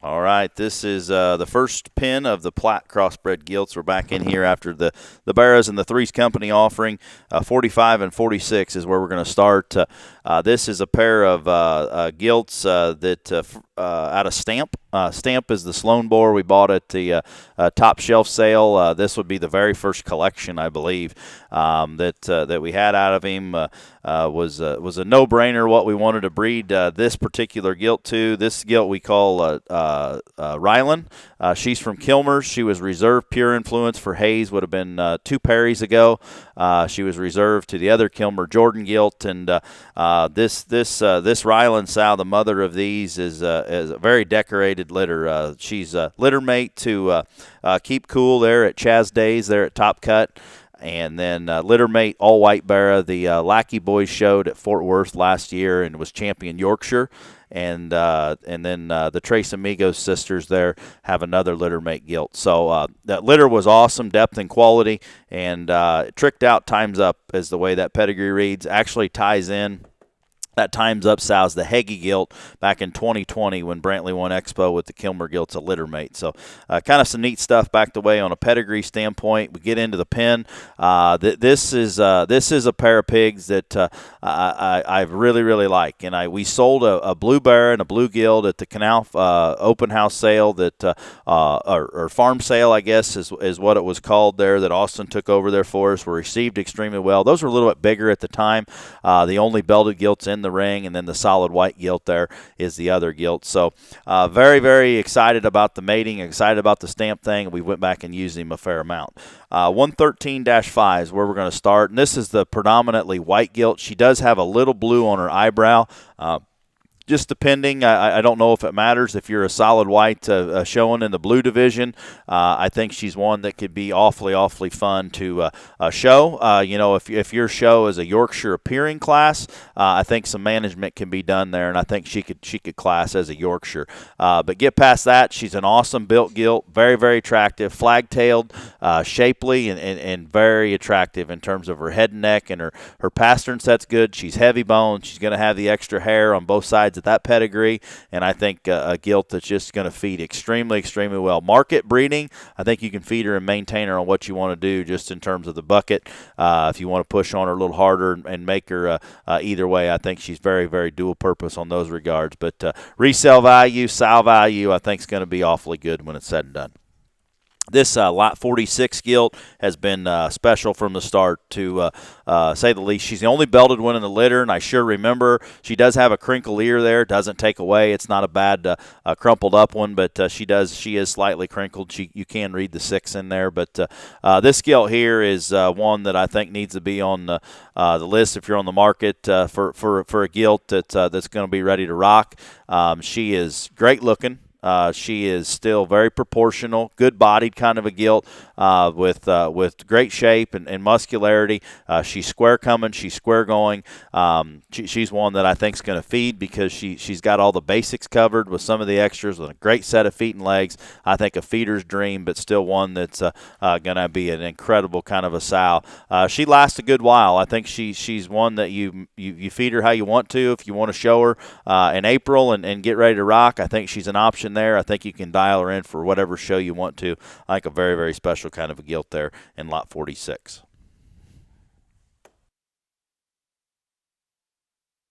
All right, this is the first pin of the Platt CROSSBRED GILTS. We're back in here after the Barras and the Threes Company offering. 45 and 46 is where we're going to start. This is a pair of GILTS that out of Stamp. Stamp is the Sloan Boar we bought at the top shelf sale. This would be the very first collection, I believe, that we had out of him. Was a no-brainer what we wanted to breed this particular gilt to. This gilt we call Rylan. She's from Kilmer's. She was reserved pure influence for Hayes. Would have been 2 pairies ago. She was reserved to the other Kilmer Jordan gilt, and this Rylan sow, the mother of these, is a very decorated litter. She's a litter mate to Keep Cool there at Chaz Days there at Top Cut. And then litter mate all white Barra. The Lackey Boys showed at Fort Worth last year and was champion Yorkshire. And then the Trace Amigos sisters there have another litter mate gilt. So that litter was awesome, depth and quality, and tricked out times up as the way that pedigree reads. Actually ties in. That times up sow's the Heggie gilt back in 2020 when Brantley won Expo with the Kilmer gilt's a litter mate. So kind of some neat stuff back the way on a pedigree standpoint. We get into the pen. This is a pair of pigs that I really like. And we sold a blue bear and a blue gilt at the Canal open house sale that or farm sale, I guess is what it was called there, that Austin took over there for us. Were received extremely well. Those were a little bit bigger at the time. The only belted gilts in the ring, and then the solid white gilt there is the other gilt. So very excited about the mating, excited about the stamp thing. We went back and used him a fair amount. 113-5 is where we're going to start, and this is the predominantly white gilt. She does have a little blue on her eyebrow. Just depending, I don't know if it matters if you're a solid white showing in the blue division. I think she's one that could be awfully fun to show. If your show is a Yorkshire appearing class, I think some management can be done there, and I think she could class as a Yorkshire. But get past that, she's an awesome built gilt, very attractive, flag-tailed, shapely, and very attractive in terms of her head and neck, and her pastern set's good. She's heavy boned. She's going to have the extra hair on both sides at that pedigree, and I think a gilt that's just going to feed extremely well. Market breeding, I think you can feed her and maintain her on what you want to do just in terms of the bucket. If you want to push on her a little harder and make her either way, I think she's very dual purpose on those regards. But resale value, sow value, I think is going to be awfully good when it's said and done. This Lot 46 gilt has been special from the start, to say the least. She's the only belted one in the litter, and I sure remember she does have a crinkle ear there. Doesn't take away. It's not a bad crumpled up one, but she is slightly crinkled. You can read the 6 in there, but this gilt here is one that I think needs to be on the list if you're on the market for a gilt that's going to be ready to rock. She is great looking. She is still very proportional, good-bodied kind of a gilt with great shape and muscularity. She's square coming. She's square going. She's one that I think is going to feed because she's got all the basics covered with some of the extras, with a great set of feet and legs. I think a feeder's dream, but still one that's going to be an incredible kind of a sow. She lasts a good while. I think she's one that you feed her how you want to. If you want to show her in April and get ready to rock, I think she's an option there. I think you can dial her in for whatever show you want to. I think a very special kind of a gilt there in Lot 46.